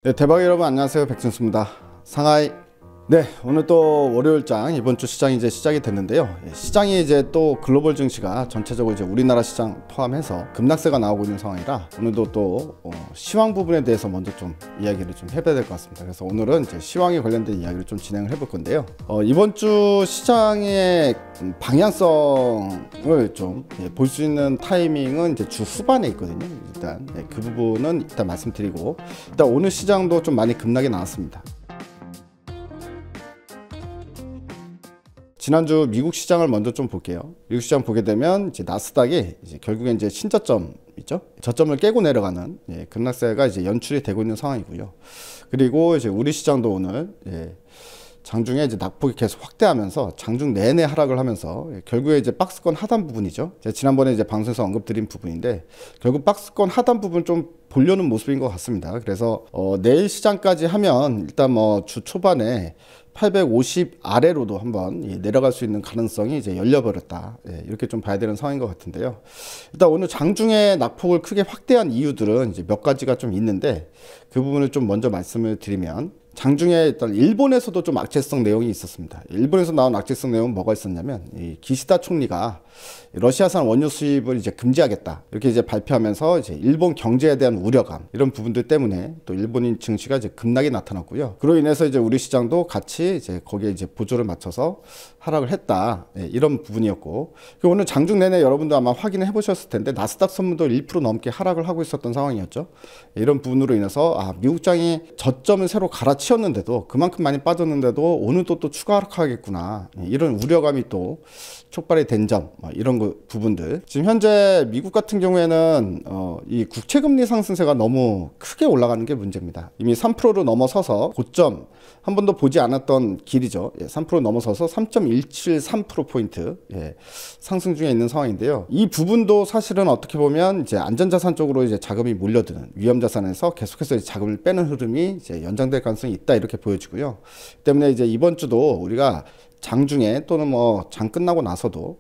네, 대박 여러분 안녕하세요. 백준수입니다. 상하이. 네, 오늘 또 월요일장 이번 주 시장이 이제 시작이 됐는데요. 시장이 이제 또 글로벌 증시가 전체적으로 이제 우리나라 시장 포함해서 급락세가 나오고 있는 상황이라 오늘도 또 시황 부분에 대해서 먼저 좀 이야기를 좀 해봐야 될 것 같습니다. 그래서 오늘은 이제 시황에 관련된 이야기를 좀 진행을 해볼 건데요. 이번 주 시장의 방향성을 좀 볼 수 있는 타이밍은 이제 주 후반에 있거든요. 일단 그 부분은 일단 말씀드리고, 일단 오늘 시장도 좀 많이 급락이 나왔습니다. 지난주 미국 시장을 먼저 좀 볼게요. 미국 시장 보게 되면 이제 나스닥이 이제 결국엔 이제 신저점이죠. 저점을 깨고 내려가는 급락세가 이제 연출이 되고 있는 상황이고요. 그리고 이제 우리 시장도 오늘 장중에 이제 낙폭이 계속 확대하면서 장중 내내 하락을 하면서 결국에 이제 박스권 하단 부분이죠. 제가 지난번에 이제 방송에서 언급드린 부분인데 결국 박스권 하단 부분 좀 보려는 모습인 것 같습니다. 그래서 내일 시장까지 하면 일단 뭐 주 초반에 850 아래로도 한번 내려갈 수 있는 가능성이 이제 열려버렸다. 이렇게 좀 봐야 되는 상황인 것 같은데요. 일단 오늘 장중에 낙폭을 크게 확대한 이유들은 이제 몇 가지가 좀 있는데 그 부분을 좀 먼저 말씀을 드리면, 장중에 일단 일본에서도 좀 악재성 내용이 있었습니다. 일본에서 나온 악재성 내용은 뭐가 있었냐면, 이 기시다 총리가 러시아산 원유 수입을 이제 금지하겠다 이렇게 이제 발표하면서 이제 일본 경제에 대한 우려감, 이런 부분들 때문에 또 일본인 증시가 이제 급락이 나타났고요. 그로 인해서 이제 우리 시장도 같이 이제 거기에 이제 보조를 맞춰서 하락을 했다, 이런 부분이었고, 오늘 장중 내내 여러분도 아마 확인해 보셨을 텐데 나스닥 선물도 1% 넘게 하락을 하고 있었던 상황이었죠. 이런 부분으로 인해서 미국장이 저점을 새로 갈아치웠는데도, 그만큼 많이 빠졌는데도 오늘도 또 추가 하락하겠구나, 이런 우려감이 또 촉발이 된 점, 이런 부분들. 지금 현재 미국 같은 경우에는 이 국채금리 상승세가 너무 크게 올라가는 게 문제입니다. 이미 3%를 넘어서서 고점 한 번도 보지 않았던 길이죠. 3% 넘어서서 3.173%포인트 상승 중에 있는 상황인데요. 이 부분도 사실은 어떻게 보면 이제 안전자산 쪽으로 이제 자금이 몰려드는, 위험자산에서 계속해서 이제 자금을 빼는 흐름이 이제 연장될 가능성이 있다, 이렇게 보여지고요. 때문에 이제 이번 주도 우리가 장중에 또는 뭐 장 끝나고 나서도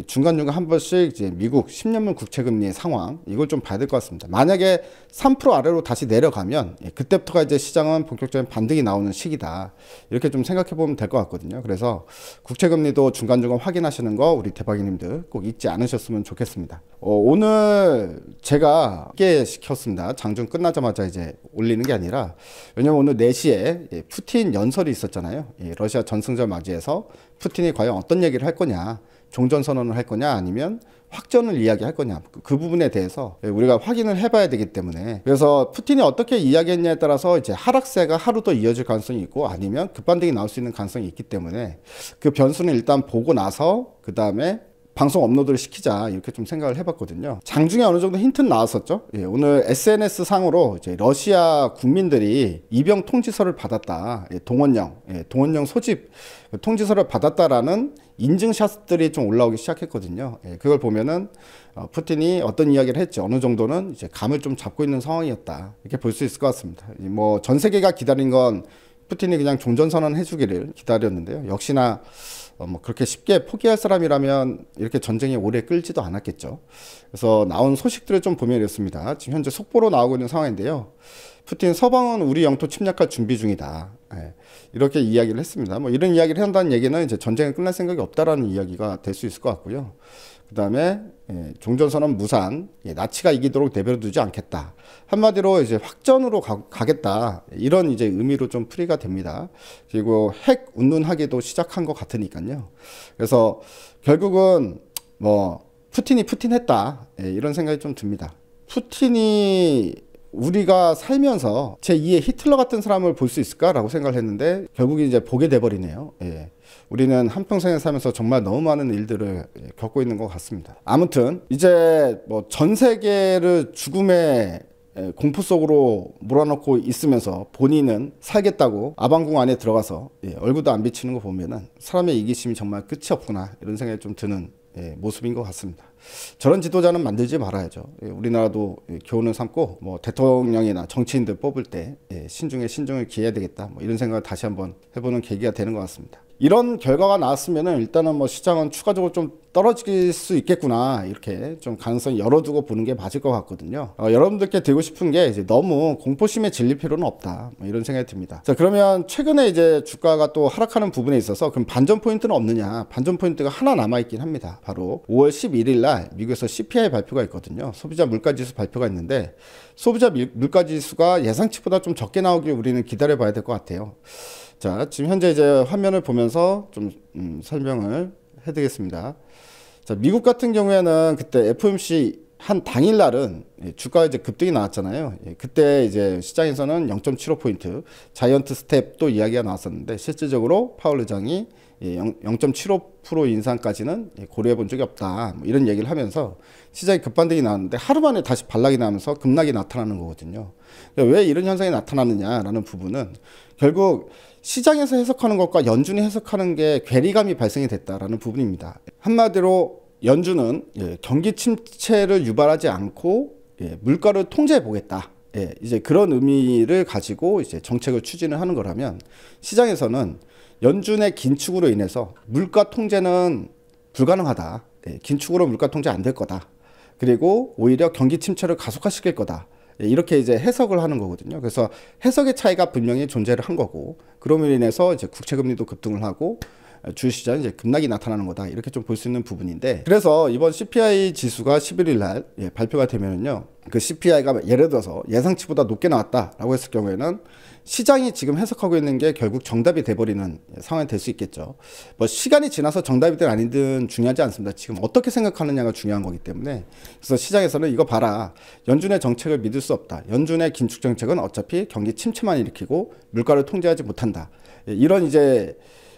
중간중간 한 번씩 이제 미국 10년물 국채금리의 상황, 이걸 좀 봐야 될 것 같습니다. 만약에 3% 아래로 다시 내려가면 그때부터가 이제 시장은 본격적인 반등이 나오는 시기다, 이렇게 좀 생각해 보면 될 것 같거든요. 그래서 국채금리도 중간중간 확인하시는 거 우리 대박이님들 꼭 잊지 않으셨으면 좋겠습니다. 오늘 제가 깨 시켰습니다. 장중 끝나자마자 이제 올리는 게 아니라, 왜냐면 오늘 4시에 푸틴 연설이 있었잖아요. 러시아 전승절 맞이해서 푸틴이 과연 어떤 얘기를 할 거냐, 종전선언을 할 거냐, 아니면 확전을 이야기할 거냐, 그 부분에 대해서 우리가 확인을 해봐야 되기 때문에, 그래서 푸틴이 어떻게 이야기했냐에 따라서 이제 하락세가 하루 더 이어질 가능성이 있고, 아니면 급반등이 나올 수 있는 가능성이 있기 때문에 그 변수는 일단 보고 나서 그 다음에 방송 업로드를 시키자, 이렇게 좀 생각을 해봤거든요. 장중에 어느 정도 힌트는 나왔었죠. 오늘 SNS 상으로 이제 러시아 국민들이 입영 통지서를 받았다, 동원령 소집 통지서를 받았다라는 인증샷들이 좀 올라오기 시작했거든요. 그걸 보면은 푸틴이 어떤 이야기를 했지, 어느 정도는 이제 감을 좀 잡고 있는 상황이었다, 이렇게 볼 수 있을 것 같습니다. 뭐 전 세계가 기다린 건 푸틴이 그냥 종전선언 해주기를 기다렸는데요. 역시나 뭐 그렇게 쉽게 포기할 사람이라면 이렇게 전쟁이 오래 끌지도 않았겠죠. 그래서 나온 소식들을 좀 보면 이렇습니다. 지금 현재 속보로 나오고 있는 상황인데요. 푸틴 서방은 우리 영토 침략할 준비 중이다, 이렇게 이야기를 했습니다. 뭐 이런 이야기를 한다는 얘기는 이제 전쟁이 끝날 생각이 없다라는 이야기가 될 수 있을 것 같고요. 그 다음에 종전선언 무산, 나치가 이기도록 내버려두지 않겠다, 한마디로 이제 확전으로 가겠다, 이런 이제 의미로 좀 풀이가 됩니다. 그리고 핵 운운하기도 시작한 것 같으니까요. 그래서 결국은 뭐 푸틴이 푸틴했다, 이런 생각이 좀 듭니다. 푸틴이 우리가 살면서 제2의 히틀러 같은 사람을 볼 수 있을까라고 생각을 했는데 결국 이제 보게 돼버리네요. 우리는 한평생에 살면서 정말 너무 많은 일들을 겪고 있는 것 같습니다. 아무튼 이제 뭐 전 세계를 죽음의 공포 속으로 몰아넣고 있으면서 본인은 살겠다고 아방궁 안에 들어가서 얼굴도 안 비치는 거 보면은 사람의 이기심이 정말 끝이 없구나, 이런 생각이 좀 드는 모습인 것 같습니다. 저런 지도자는 만들지 말아야죠. 우리나라도 교훈을 삼고 뭐 대통령이나 정치인들 뽑을 때 신중에 신중을 기해야 되겠다, 뭐 이런 생각을 다시 한번 해보는 계기가 되는 것 같습니다. 이런 결과가 나왔으면은 일단은 뭐 시장은 추가적으로 좀 떨어질 수 있겠구나, 이렇게 좀 가능성이 열어두고 보는 게 맞을 것 같거든요. 여러분들께 드리고 싶은 게 이제 너무 공포심에 질릴 필요는 없다, 뭐 이런 생각이 듭니다. 자, 그러면 최근에 이제 주가가 또 하락하는 부분에 있어서 그럼 반전 포인트는 없느냐? 반전 포인트가 하나 남아 있긴 합니다. 바로 5월 11일 날 미국에서 CPI 발표가 있거든요. 소비자 물가지수 발표가 있는데, 소비자 물가지수가 예상치보다 좀 적게 나오길 우리는 기다려 봐야 될 것 같아요. 자, 지금 현재 이제 화면을 보면서 좀 설명을 해드리겠습니다. 자, 미국 같은 경우에는 그때 FOMC 한 당일날은 주가가 이제 급등이 나왔잖아요. 그때 이제 시장에서는 0.75포인트 자이언트 스텝도 이야기가 나왔었는데, 실질적으로 파월 의장이 0.75% 인상까지는 고려해 본 적이 없다, 뭐 이런 얘기를 하면서 시장이 급반등이 나왔는데, 하루 만에 다시 반락이 나면서 급락이 나타나는 거거든요. 왜 이런 현상이 나타나느냐라는 부분은 결국 시장에서 해석하는 것과 연준이 해석하는 게 괴리감이 발생이 됐다라는 부분입니다. 한마디로 연준은 경기 침체를 유발하지 않고 물가를 통제해 보겠다, 이제 그런 의미를 가지고 이제 정책을 추진을 하는 거라면, 시장에서는 연준의 긴축으로 인해서 물가 통제는 불가능하다, 긴축으로 물가 통제 안 될 거다, 그리고 오히려 경기 침체를 가속화시킬 거다, 이렇게 이제 해석을 하는 거거든요. 그래서 해석의 차이가 분명히 존재를 한 거고, 그럼으로 인해서 이제 국채금리도 급등을 하고 주식시장에 이제 급락이 나타나는 거다, 이렇게 좀 볼 수 있는 부분인데, 그래서 이번 CPI 지수가 11일 날 발표가 되면은요, 그 CPI가 예를 들어서 예상치보다 높게 나왔다라고 했을 경우에는 시장이 지금 해석하고 있는 게 결국 정답이 돼버리는 상황이 될 수 있겠죠. 뭐 시간이 지나서 정답이든 아니든 중요하지 않습니다. 지금 어떻게 생각하느냐가 중요한 거기 때문에. 그래서 시장에서는 이거 봐라, 연준의 정책을 믿을 수 없다, 연준의 긴축 정책은 어차피 경기 침체만 일으키고 물가를 통제하지 못한다, 이런 이제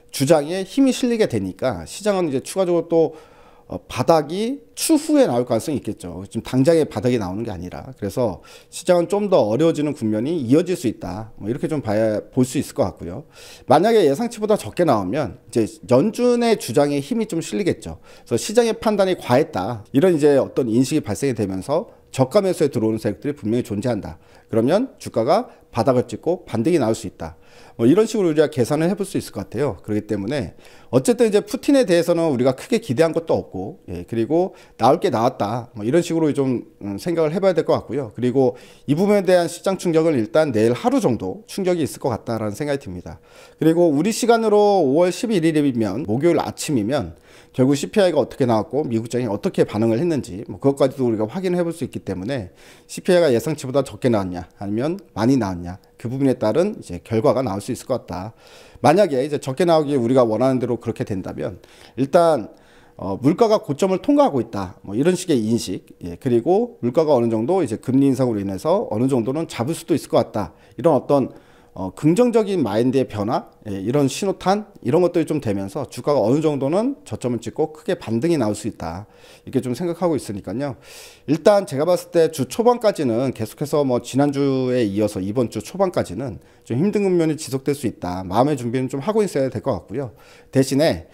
주장에 힘이 실리게 되니까 시장은 이제 추가적으로 또 바닥이 추후에 나올 가능성이 있겠죠. 지금 당장에 바닥이 나오는 게 아니라. 그래서 시장은 좀 더 어려워지는 국면이 이어질 수 있다, 뭐 이렇게 좀 볼 수 있을 것 같고요. 만약에 예상치보다 적게 나오면 이제 연준의 주장에 힘이 좀 실리겠죠. 그래서 시장의 판단이 과했다, 이런 이제 어떤 인식이 발생이 되면서 저가 매수에 들어오는 세력들이 분명히 존재한다. 그러면 주가가 바닥을 찍고 반등이 나올 수 있다, 뭐 이런 식으로 우리가 계산을 해볼 수 있을 것 같아요. 그렇기 때문에 어쨌든 이제 푸틴에 대해서는 우리가 크게 기대한 것도 없고, 그리고 나올 게 나왔다, 뭐 이런 식으로 좀 생각을 해봐야 될 것 같고요. 그리고 이 부분에 대한 시장 충격은 일단 내일 하루 정도 충격이 있을 것 같다라는 생각이 듭니다. 그리고 우리 시간으로 5월 11일이면 목요일 아침이면 결국 CPI가 어떻게 나왔고 미국장이 어떻게 반응을 했는지, 뭐 그것까지도 우리가 확인해 볼 수 있기 때문에 CPI가 예상치보다 적게 나왔냐 아니면 많이 나왔냐, 그 부분에 따른 이제 결과가 나올 수 있을 것 같다. 만약에 이제 적게 나오길 우리가 원하는 대로 그렇게 된다면 일단 물가가 고점을 통과하고 있다, 뭐 이런 식의 인식, 그리고 물가가 어느 정도 이제 금리 인상으로 인해서 어느 정도는 잡을 수도 있을 것 같다, 이런 어떤 긍정적인 마인드의 변화, 이런 신호탄, 이런 것들이 좀 되면서 주가가 어느 정도는 저점을 찍고 크게 반등이 나올 수 있다, 이렇게 좀 생각하고 있으니까요. 일단 제가 봤을 때 주 초반까지는 계속해서 뭐 지난주에 이어서 이번 주 초반까지는 좀 힘든 국면이 지속될 수 있다, 마음의 준비는 좀 하고 있어야 될 것 같고요. 대신에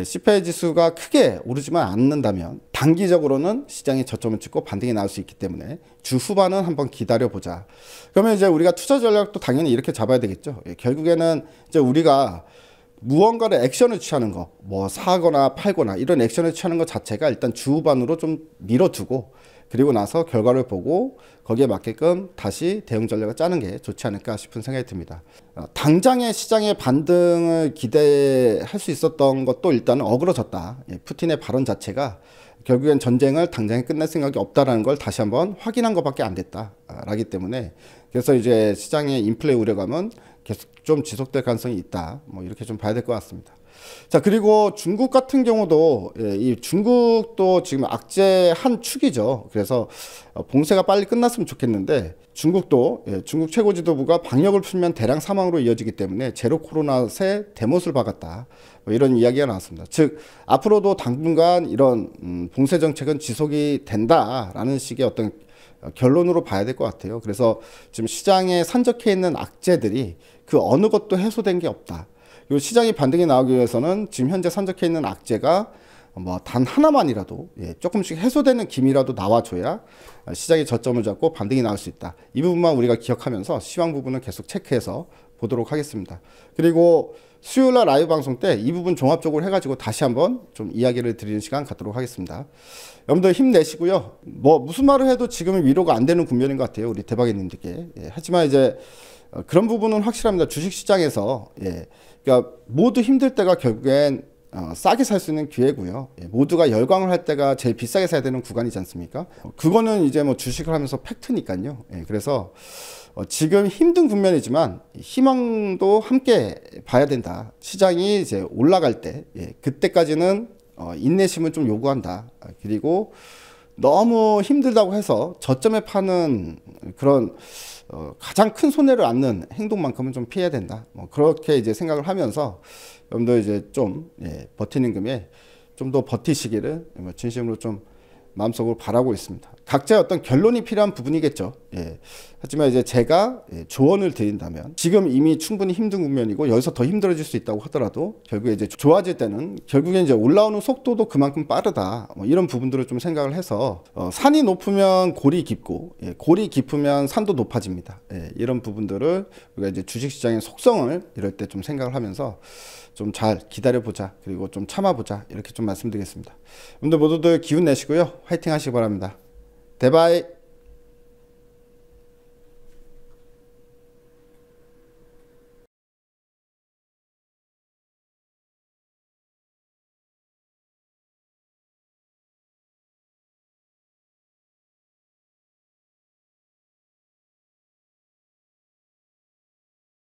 CPI 지수가 크게 오르지만 않는다면 단기적으로는 시장이 저점을 찍고 반등이 나올 수 있기 때문에 주 후반은 한번 기다려보자. 그러면 이제 우리가 투자 전략도 당연히 이렇게 잡아야 되겠죠. 결국에는 이제 우리가 무언가를 액션을 취하는 거, 뭐 사거나 팔거나 이런 액션을 취하는 것 자체가 일단 주 후반으로 좀 밀어두고, 그리고 나서 결과를 보고 거기에 맞게끔 다시 대응 전략을 짜는 게 좋지 않을까 싶은 생각이 듭니다. 당장의 시장의 반등을 기대할 수 있었던 것도 일단은 어그러졌다. 푸틴의 발언 자체가 결국엔 전쟁을 당장에 끝낼 생각이 없다라는 걸 다시 한번 확인한 것밖에 안 됐다라기 때문에, 그래서 이제 시장의 인플레 우려감은 계속 좀 지속될 가능성이 있다, 뭐 이렇게 좀 봐야 될 것 같습니다. 자, 그리고 중국 같은 경우도 이 중국도 지금 악재 한 축이죠. 그래서 봉쇄가 빨리 끝났으면 좋겠는데, 중국도 중국 최고 지도부가 방역을 풀면 대량 사망으로 이어지기 때문에 제로 코로나세 대못을 박았다, 뭐 이런 이야기가 나왔습니다. 즉 앞으로도 당분간 이런 봉쇄 정책은 지속이 된다라는 식의 어떤 결론으로 봐야 될 것 같아요. 그래서 지금 시장에 산적해 있는 악재들이 그 어느 것도 해소된 게 없다. 이 시장이 반등이 나오기 위해서는 지금 현재 산적해 있는 악재가 뭐 단 하나만이라도 조금씩 해소되는 기미라도 나와줘야 시장이 저점을 잡고 반등이 나올 수 있다. 이 부분만 우리가 기억하면서 시황 부분은 계속 체크해서 보도록 하겠습니다. 그리고 수요일날 라이브 방송 때 이 부분 종합적으로 해가지고 다시 한번 좀 이야기를 드리는 시간 갖도록 하겠습니다. 여러분들 힘내시고요. 뭐 무슨 말을 해도 지금은 위로가 안 되는 국면인 것 같아요. 우리 대박이님들께. 하지만 이제 그런 부분은 확실합니다. 주식시장에서 그러니까 모두 힘들 때가 결국엔 싸게 살 수 있는 기회고요. 모두가 열광을 할 때가 제일 비싸게 사야 되는 구간이지 않습니까? 그거는 이제 뭐 주식을 하면서 팩트니까요. 그래서 지금 힘든 국면이지만 희망도 함께 봐야 된다. 시장이 이제 올라갈 때 그때까지는 인내심을 좀 요구한다. 그리고 너무 힘들다고 해서 저점에 파는 그런 가장 큰 손해를 안는 행동만큼은 좀 피해야 된다. 뭐 그렇게 이제 생각을 하면서 여러분들 이제 좀 버티는 금에 좀 더 버티시기를 진심으로 좀 마음속으로 바라고 있습니다. 각자의 어떤 결론이 필요한 부분이겠죠. 하지만 이제 제가 조언을 드린다면 지금 이미 충분히 힘든 국면이고 여기서 더 힘들어질 수 있다고 하더라도 결국에 이제 좋아질 때는 결국에 이제 올라오는 속도도 그만큼 빠르다. 뭐 이런 부분들을 좀 생각을 해서 산이 높으면 골이 깊고 골이 깊으면 산도 높아집니다. 이런 부분들을 우리가 이제 주식시장의 속성을 이럴 때 좀 생각을 하면서 좀 잘 기다려보자. 그리고 좀 참아보자. 이렇게 좀 말씀드리겠습니다. 여러분들 모두들 기운 내시고요. 화이팅 하시기 바랍니다. 대바이.